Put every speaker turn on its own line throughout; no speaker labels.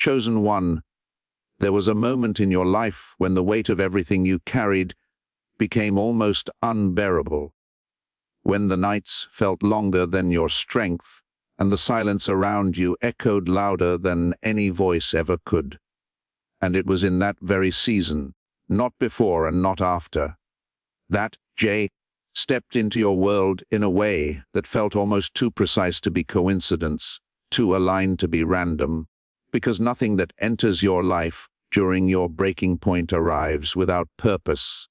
Chosen one, there was a moment in your life when the weight of everything you carried became almost unbearable, when the nights felt longer than your strength, and the silence around you echoed louder than any voice ever could. And it was in that very season, not before and not after, that Jay stepped into your world in a way that felt almost too precise to be coincidence, too aligned to be random, because nothing that enters your life during your breaking point arrives without purpose,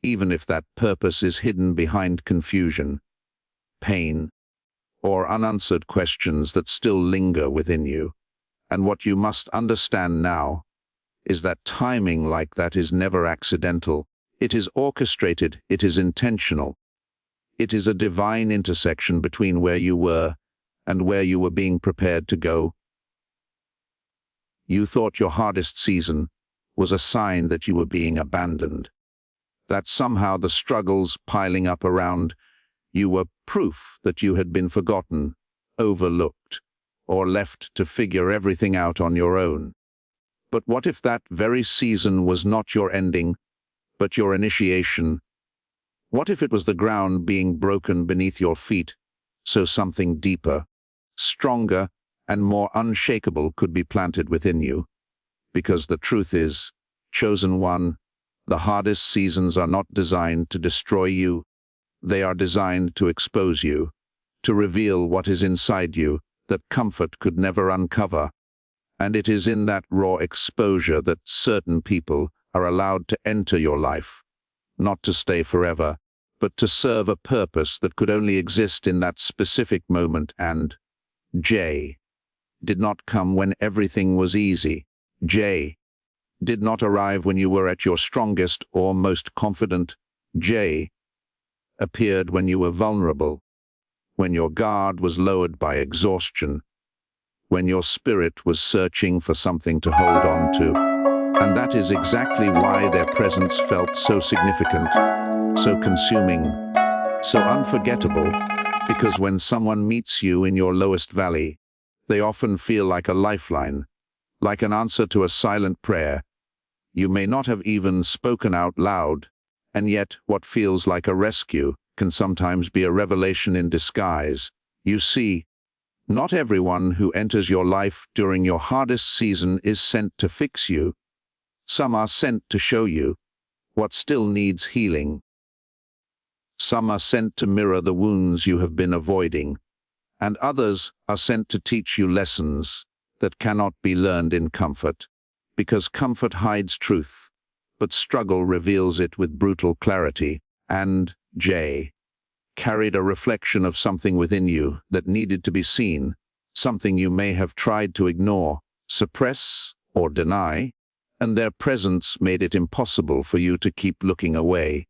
even if that purpose is hidden behind confusion, pain, or unanswered questions that still linger within you. And what you must understand now is that timing like that is never accidental. It is orchestrated, it is intentional. It is a divine intersection between where you were and where you were being prepared to go. You thought your hardest season was a sign that you were being abandoned, that somehow the struggles piling up around you were proof that you had been forgotten, overlooked, or left to figure everything out on your own. But what if that very season was not your ending, but your initiation? What if it was the ground being broken beneath your feet, so something deeper, stronger, and more unshakable could be planted within you? Because the truth is, chosen one, the hardest seasons are not designed to destroy you. They are designed to expose you, to reveal what is inside you that comfort could never uncover. And it is in that raw exposure that certain people are allowed to enter your life, not to stay forever, but to serve a purpose that could only exist in that specific moment. And Jay did not come when everything was easy. Jay did not arrive when you were at your strongest or most confident. Jay appeared when you were vulnerable, when your guard was lowered by exhaustion, when your spirit was searching for something to hold on to. And that is exactly why their presence felt so significant, so consuming, so unforgettable, because when someone meets you in your lowest valley, they often feel like a lifeline, like an answer to a silent prayer. You may not have even spoken out loud, and yet what feels like a rescue can sometimes be a revelation in disguise. You see, not everyone who enters your life during your hardest season is sent to fix you. Some are sent to show you what still needs healing. Some are sent to mirror the wounds you have been avoiding, and others are sent to teach you lessons that cannot be learned in comfort, because comfort hides truth, but struggle reveals it with brutal clarity. And Jay carried a reflection of something within you that needed to be seen, something you may have tried to ignore, suppress, or deny, and their presence made it impossible for you to keep looking away.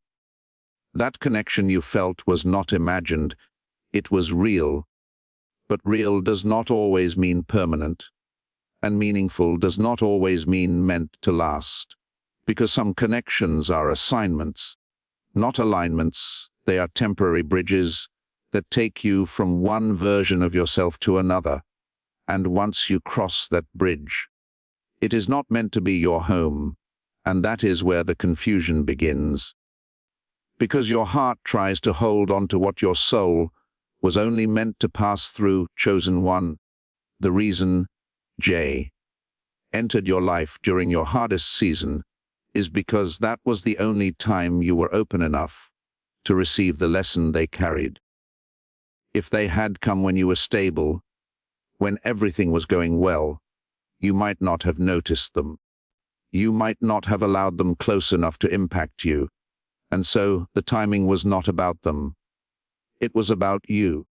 That connection you felt was not imagined, it was real. But real does not always mean permanent, and meaningful does not always mean meant to last, because some connections are assignments, not alignments. They are temporary bridges that take you from one version of yourself to another, and once you cross that bridge, it is not meant to be your home, and that is where the confusion begins. Because your heart tries to hold on to what your soul was only meant to pass through. Chosen one, the reason Jay entered your life during your hardest season is because that was the only time you were open enough to receive the lesson they carried. If they had come when you were stable, when everything was going well, you might not have noticed them. You might not have allowed them close enough to impact you, and so the timing was not about them. It was about you.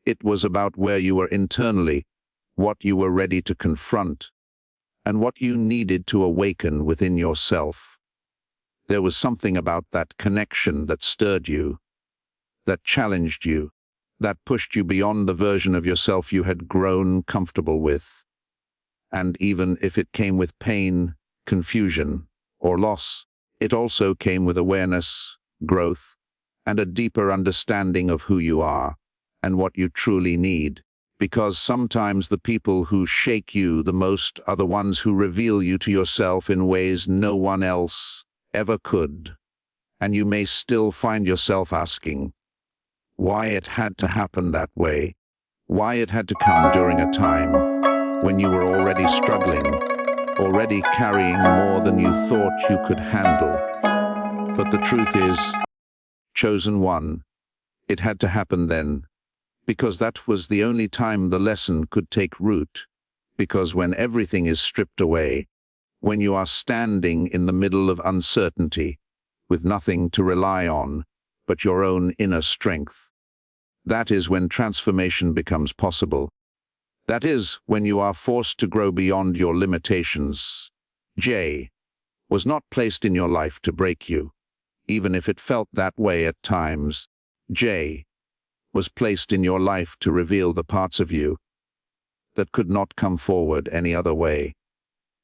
It was about where you were internally, what you were ready to confront, and what you needed to awaken within yourself. There was something about that connection that stirred you, that challenged you, that pushed you beyond the version of yourself you had grown comfortable with. And even if it came with pain, confusion, or loss, it also came with awareness, growth, and a deeper understanding of who you are and what you truly need. Because sometimes the people who shake you the most are the ones who reveal you to yourself in ways no one else ever could. And you may still find yourself asking why it had to happen that way, why it had to come during a time when you were already struggling, already carrying more than you thought you could handle. But the truth is, chosen one, it had to happen then, because that was the only time the lesson could take root. Because when everything is stripped away, when you are standing in the middle of uncertainty, with nothing to rely on but your own inner strength, that is when transformation becomes possible. That is when you are forced to grow beyond your limitations. J was not placed in your life to break you, even if it felt that way at times. J was placed in your life to reveal the parts of you that could not come forward any other way,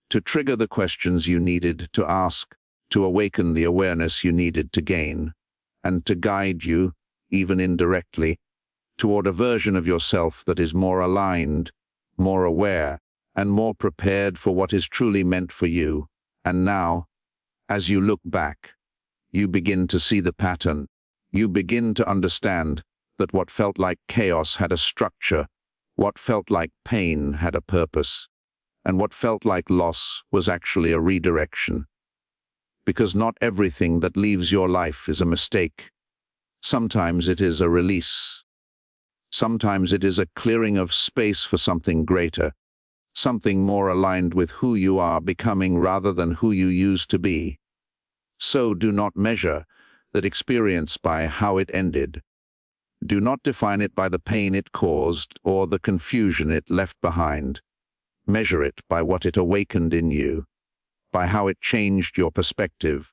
to trigger the questions you needed to ask, to awaken the awareness you needed to gain, and to guide you, even indirectly, toward a version of yourself that is more aligned, more aware, and more prepared for what is truly meant for you. And now, as you look back, you begin to see the pattern. You begin to understand that what felt like chaos had a structure, what felt like pain had a purpose, and what felt like loss was actually a redirection. Because not everything that leaves your life is a mistake. Sometimes it is a release. Sometimes it is a clearing of space for something greater, something more aligned with who you are becoming rather than who you used to be. So do not measure that experience by how it ended. Do not define it by the pain it caused or the confusion it left behind. Measure it by what it awakened in you, by how it changed your perspective,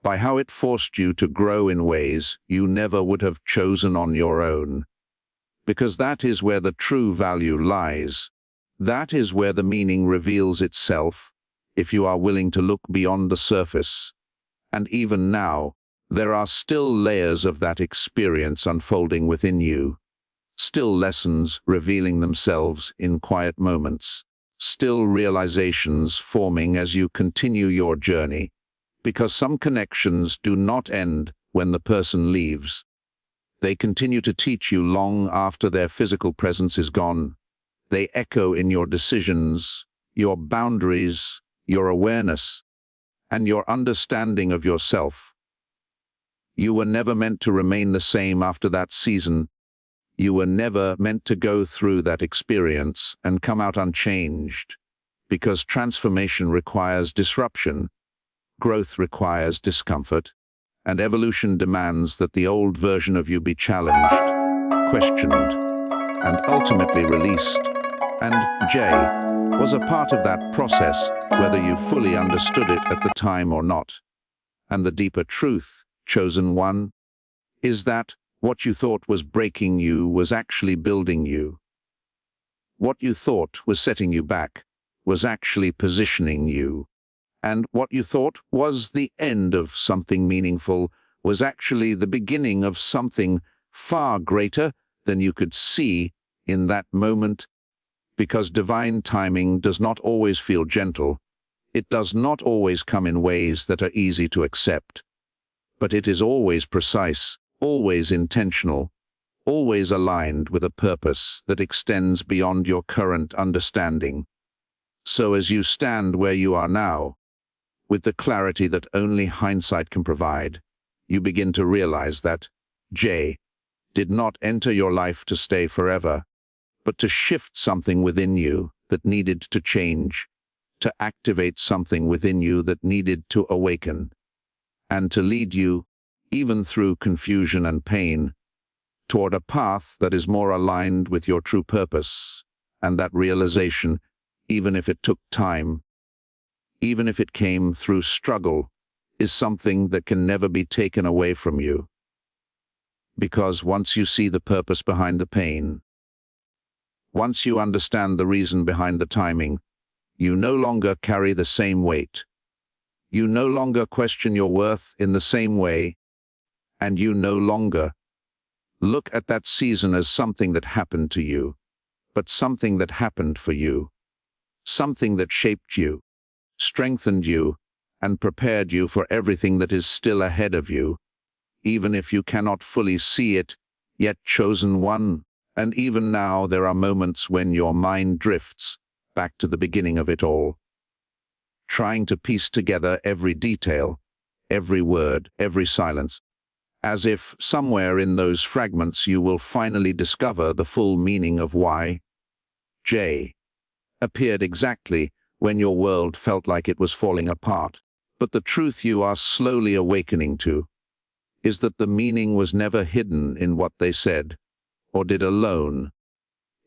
by how it forced you to grow in ways you never would have chosen on your own. Because that is where the true value lies. That is where the meaning reveals itself, if you are willing to look beyond the surface. And even now, there are still layers of that experience unfolding within you, still lessons revealing themselves in quiet moments, still realizations forming as you continue your journey, because some connections do not end when the person leaves. They continue to teach you long after their physical presence is gone. They echo in your decisions, your boundaries, your awareness, and your understanding of yourself. You were never meant to remain the same after that season. You were never meant to go through that experience and come out unchanged, because transformation requires disruption, growth requires discomfort, and evolution demands that the old version of you be challenged, questioned, and ultimately released. And J was a part of that process, whether you fully understood it at the time or not. And the deeper truth, chosen one, is that what you thought was breaking you was actually building you. What you thought was setting you back was actually positioning you. And what you thought was the end of something meaningful was actually the beginning of something far greater than you could see in that moment. Because divine timing does not always feel gentle. It does not always come in ways that are easy to accept. But it is always precise, always intentional, always aligned with a purpose that extends beyond your current understanding. So as you stand where you are now, with the clarity that only hindsight can provide, you begin to realize that J did not enter your life to stay forever, but to shift something within you that needed to change, to activate something within you that needed to awaken, and to lead you, even through confusion and pain, toward a path that is more aligned with your true purpose. And that realization, even if it took time, even if it came through struggle, is something that can never be taken away from you. Because once you see the purpose behind the pain, once you understand the reason behind the timing, you no longer carry the same weight. You no longer question your worth in the same way, and you no longer look at that season as something that happened to you, but something that happened for you, something that shaped you, strengthened you, and prepared you for everything that is still ahead of you, even if you cannot fully see it, yet chosen one. And even now there are moments when your mind drifts back to the beginning of it all, trying to piece together every detail, every word, every silence, as if somewhere in those fragments you will finally discover the full meaning of why J appeared exactly when your world felt like it was falling apart. But the truth you are slowly awakening to is that the meaning was never hidden in what they said or did alone.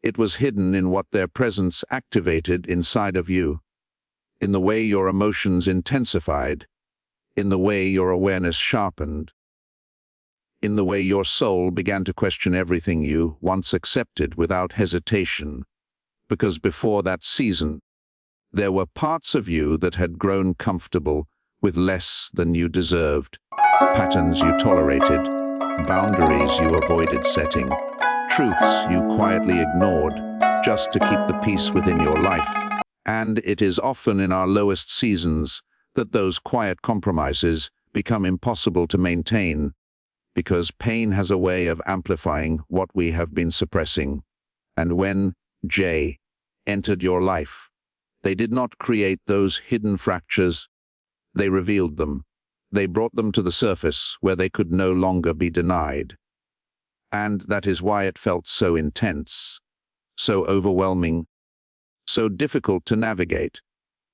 It was hidden in what their presence activated inside of you, in the way your emotions intensified, in the way your awareness sharpened, in the way your soul began to question everything you once accepted without hesitation. Because before that season, there were parts of you that had grown comfortable with less than you deserved, patterns you tolerated, boundaries you avoided setting, truths you quietly ignored just to keep the peace within your life. And it is often in our lowest seasons that those quiet compromises become impossible to maintain, because pain has a way of amplifying what we have been suppressing. And when J entered your life, they did not create those hidden fractures, they revealed them. They brought them to the surface where they could no longer be denied. And that is why it felt so intense, so overwhelming, so difficult to navigate,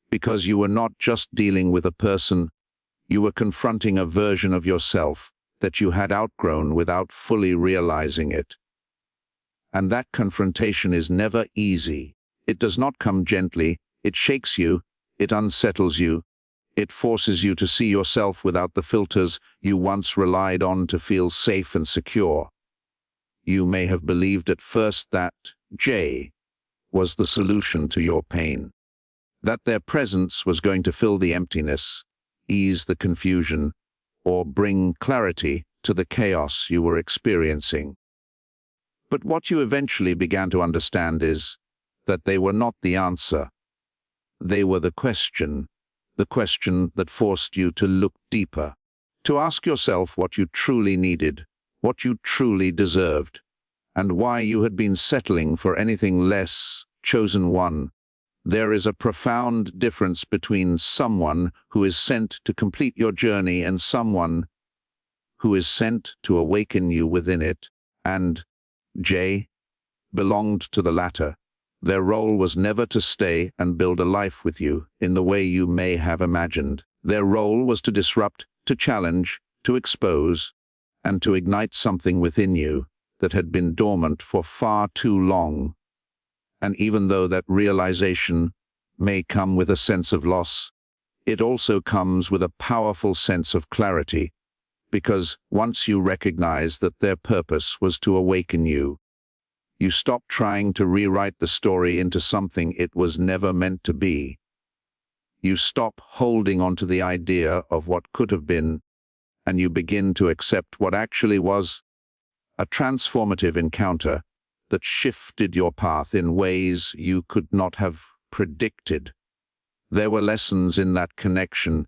because you were not just dealing with a person, you were confronting a version of yourself that you had outgrown without fully realizing it. And that confrontation is never easy. It does not come gently. It shakes you, it unsettles you, it forces you to see yourself without the filters you once relied on to feel safe and secure. You may have believed at first that J was the solution to your pain, that their presence was going to fill the emptiness, ease the confusion, or bring clarity to the chaos you were experiencing. But what you eventually began to understand is that they were not the answer. They were the question that forced you to look deeper, to ask yourself what you truly needed, what you truly deserved, and why you had been settling for anything less. Chosen one. There is a profound difference between someone who is sent to complete your journey and someone who is sent to awaken you within it, and J belonged to the latter. Their role was never to stay and build a life with you in the way you may have imagined. Their role was to disrupt, to challenge, to expose, and to ignite something within you that had been dormant for far too long. And even though that realization may come with a sense of loss, it also comes with a powerful sense of clarity, because once you recognize that their purpose was to awaken you, you stop trying to rewrite the story into something it was never meant to be. You stop holding on to the idea of what could have been, and you begin to accept what actually was: a transformative encounter that shifted your path in ways you could not have predicted. There were lessons in that connection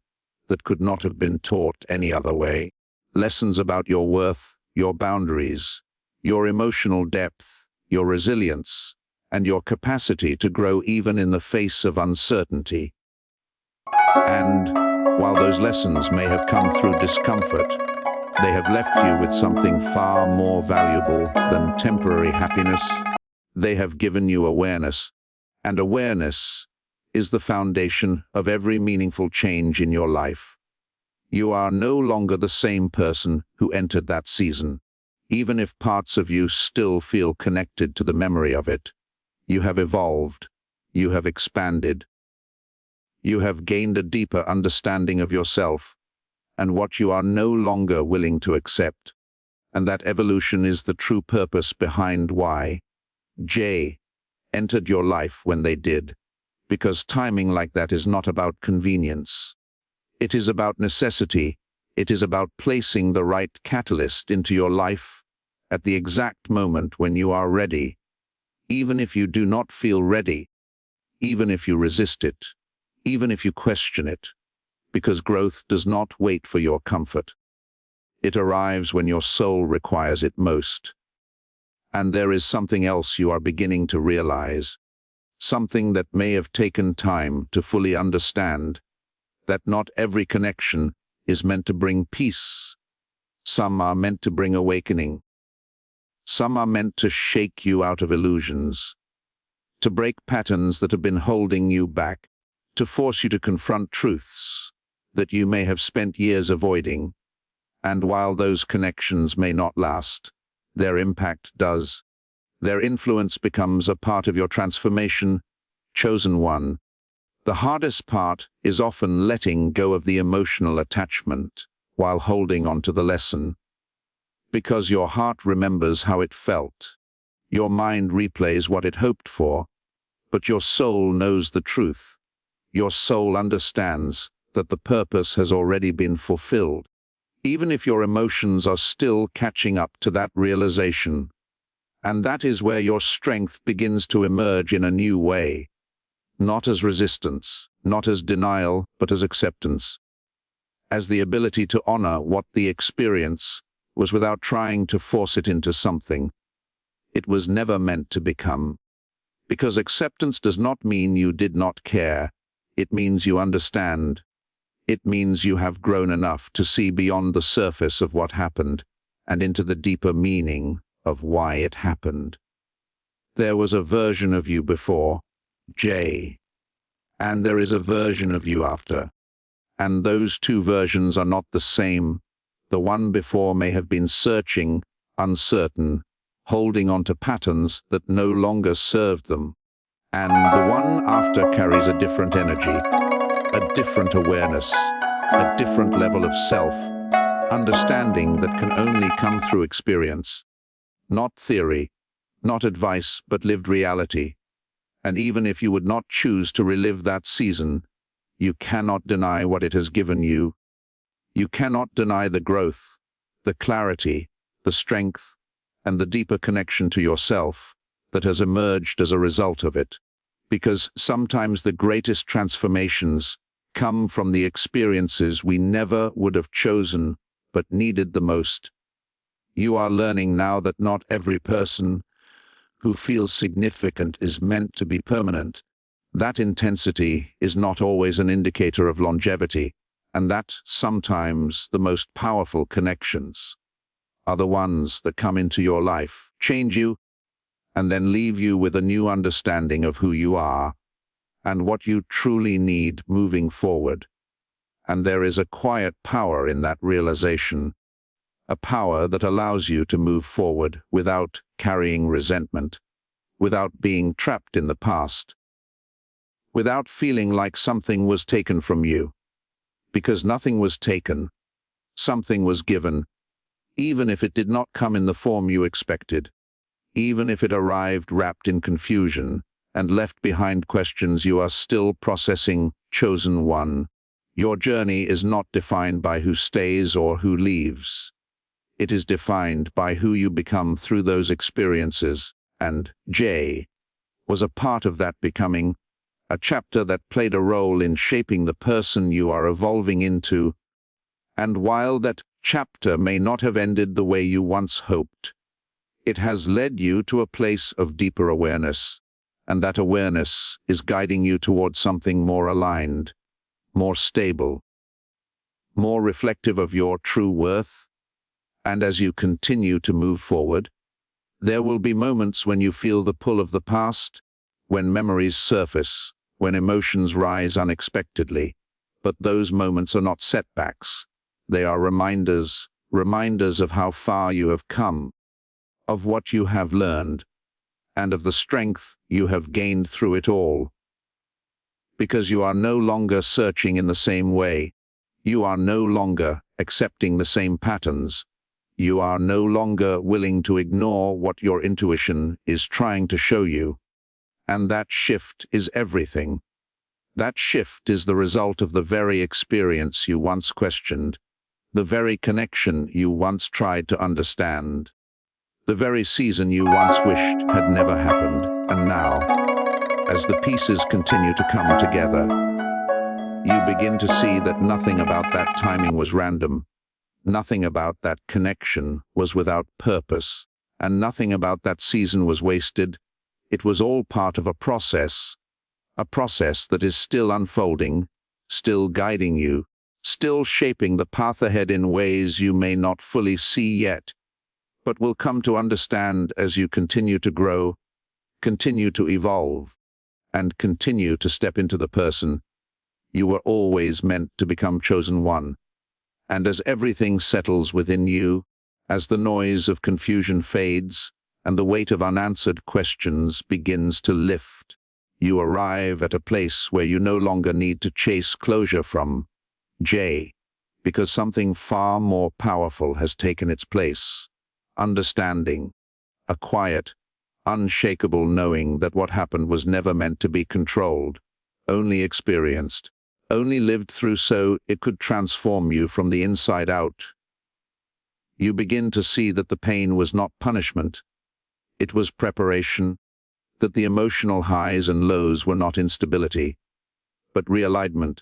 that could not have been taught any other way. Lessons about your worth, your boundaries, your emotional depth, your resilience, and your capacity to grow even in the face of uncertainty. And while those lessons may have come through discomfort, they have left you with something far more valuable than temporary happiness. They have given you awareness, and awareness is the foundation of every meaningful change in your life. You are no longer the same person who entered that season. Even if parts of you still feel connected to the memory of it, you have evolved, you have expanded, you have gained a deeper understanding of yourself and what you are no longer willing to accept. And that evolution is the true purpose behind why J entered your life when they did, because timing like that is not about convenience. It is about necessity. It is about placing the right catalyst into your life at the exact moment when you are ready, even if you do not feel ready, even if you resist it, even if you question it, because growth does not wait for your comfort. It arrives when your soul requires it most. And there is something else you are beginning to realize, something that may have taken time to fully understand, that not every connection is meant to bring peace. Some are meant to bring awakening. Some are meant to shake you out of illusions, to break patterns that have been holding you back, to force you to confront truths that you may have spent years avoiding. And while those connections may not last, their impact does. Their influence becomes a part of your transformation, chosen one. The hardest part is often letting go of the emotional attachment while holding on to the lesson. Because your heart remembers how it felt, your mind replays what it hoped for, but your soul knows the truth. Your soul understands that the purpose has already been fulfilled, even if your emotions are still catching up to that realization. And that is where your strength begins to emerge in a new way, not as resistance, not as denial, but as acceptance, as the ability to honor what the experience was without trying to force it into something it was never meant to become. Because acceptance does not mean you did not care, it means you understand. It means you have grown enough to see beyond the surface of what happened and into the deeper meaning of why it happened. There was a version of you before, Jay, and there is a version of you after. And those two versions are not the same. The one before may have been searching, uncertain, holding on to patterns that no longer served them. And the one after carries a different energy, a different awareness, a different level of self, understanding that can only come through experience. Not theory, not advice, but lived reality. And even if you would not choose to relive that season, you cannot deny what it has given you. You cannot deny the growth, the clarity, the strength, and the deeper connection to yourself that has emerged as a result of it. Because sometimes the greatest transformations come from the experiences we never would have chosen but needed the most. You are learning now that not every person who feels significant is meant to be permanent. That intensity is not always an indicator of longevity, and that sometimes the most powerful connections are the ones that come into your life, change you, and then leave you with a new understanding of who you are and what you truly need moving forward. And there is a quiet power in that realization, a power that allows you to move forward without carrying resentment, without being trapped in the past, without feeling like something was taken from you. Because nothing was taken, something was given, even if it did not come in the form you expected, even if it arrived wrapped in confusion and left behind questions you are still processing. Chosen one, your journey is not defined by who stays or who leaves. It is defined by who you become through those experiences, and Jay was a part of that becoming, a chapter that played a role in shaping the person you are evolving into. And while that chapter may not have ended the way you once hoped, it has led you to a place of deeper awareness, and that awareness is guiding you towards something more aligned, more stable, more reflective of your true worth. And as you continue to move forward, there will be moments when you feel the pull of the past, when memories surface, when emotions rise unexpectedly. But those moments are not setbacks. They are reminders of how far you have come, of what you have learned, and of the strength you have gained through it all. Because you are no longer searching in the same way. You are no longer accepting the same patterns. You are no longer willing to ignore what your intuition is trying to show you. And that shift is everything. That shift is the result of the very experience you once questioned, the very connection you once tried to understand, the very season you once wished had never happened. And now, as the pieces continue to come together, you begin to see that nothing about that timing was random, nothing about that connection was without purpose, and nothing about that season was wasted. It was all part of a process that is still unfolding, still guiding you, still shaping the path ahead in ways you may not fully see yet, but will come to understand as you continue to grow, continue to evolve, and continue to step into the person you were always meant to become. Chosen one. And as everything settles within you, as the noise of confusion fades and the weight of unanswered questions begins to lift, you arrive at a place where you no longer need to chase closure from because something far more powerful has taken its place. Understanding, a quiet, unshakable knowing that what happened was never meant to be controlled, only experienced, only lived through so it could transform you from the inside out. You begin to see that the pain was not punishment, it was preparation, that the emotional highs and lows were not instability, but realignment,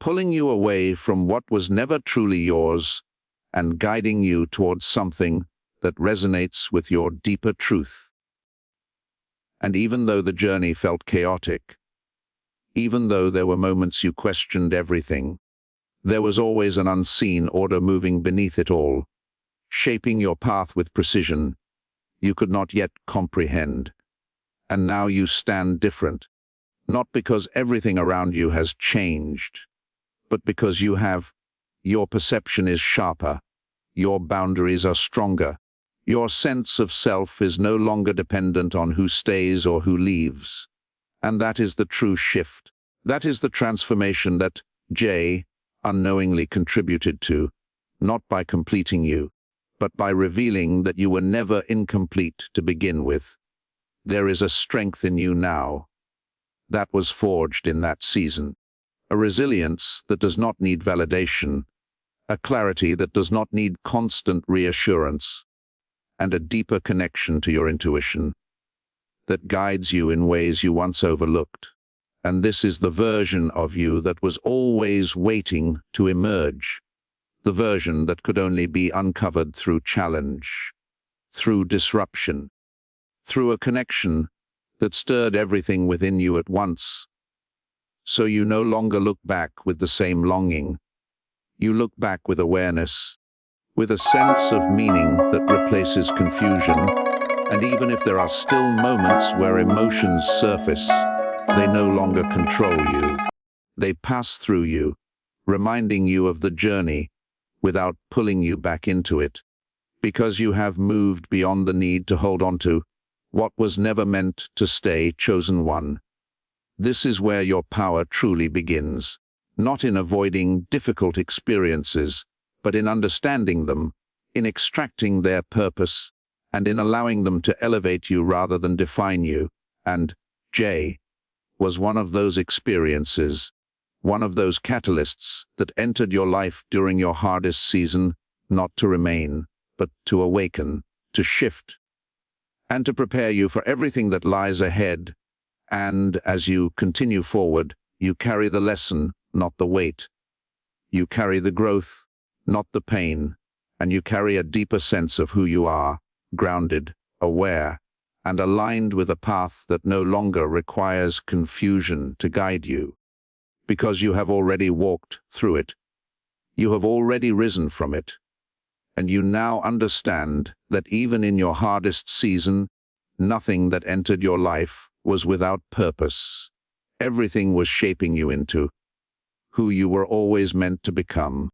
pulling you away from what was never truly yours and guiding you towards something that resonates with your deeper truth. And even though the journey felt chaotic, even though there were moments you questioned everything, there was always an unseen order moving beneath it all, shaping your path with precision you could not yet comprehend. And now you stand different, not because everything around you has changed, but because your perception is sharper, your boundaries are stronger, your sense of self is no longer dependent on who stays or who leaves. And that is the true shift. That is the transformation that unknowingly contributed to, not by completing you, but by revealing that you were never incomplete to begin with. There is a strength in you now that was forged in that season, a resilience that does not need validation, a clarity that does not need constant reassurance, and a deeper connection to your intuition that guides you in ways you once overlooked. And this is the version of you that was always waiting to emerge, the version that could only be uncovered through challenge, through disruption, through a connection that stirred everything within you at once. So you no longer look back with the same longing. You look back with awareness, with a sense of meaning that replaces confusion. And even if there are still moments where emotions surface, they no longer control you. They pass through you, reminding you of the journey without pulling you back into it, because you have moved beyond the need to hold on to what was never meant to stay. Chosen one. This is where your power truly begins, not in avoiding difficult experiences, but in understanding them, in extracting their purpose, and in allowing them to elevate you rather than define you. And was one of those experiences, one of those catalysts that entered your life during your hardest season, not to remain, but to awaken, to shift, and to prepare you for everything that lies ahead. And as you continue forward, you carry the lesson, not the weight. You carry the growth, not the pain, and you carry a deeper sense of who you are, grounded, aware, and aligned with a path that no longer requires confusion to guide you. Because you have already walked through it, you have already risen from it, and you now understand that even in your hardest season, nothing that entered your life was without purpose. Everything was shaping you into who you were always meant to become.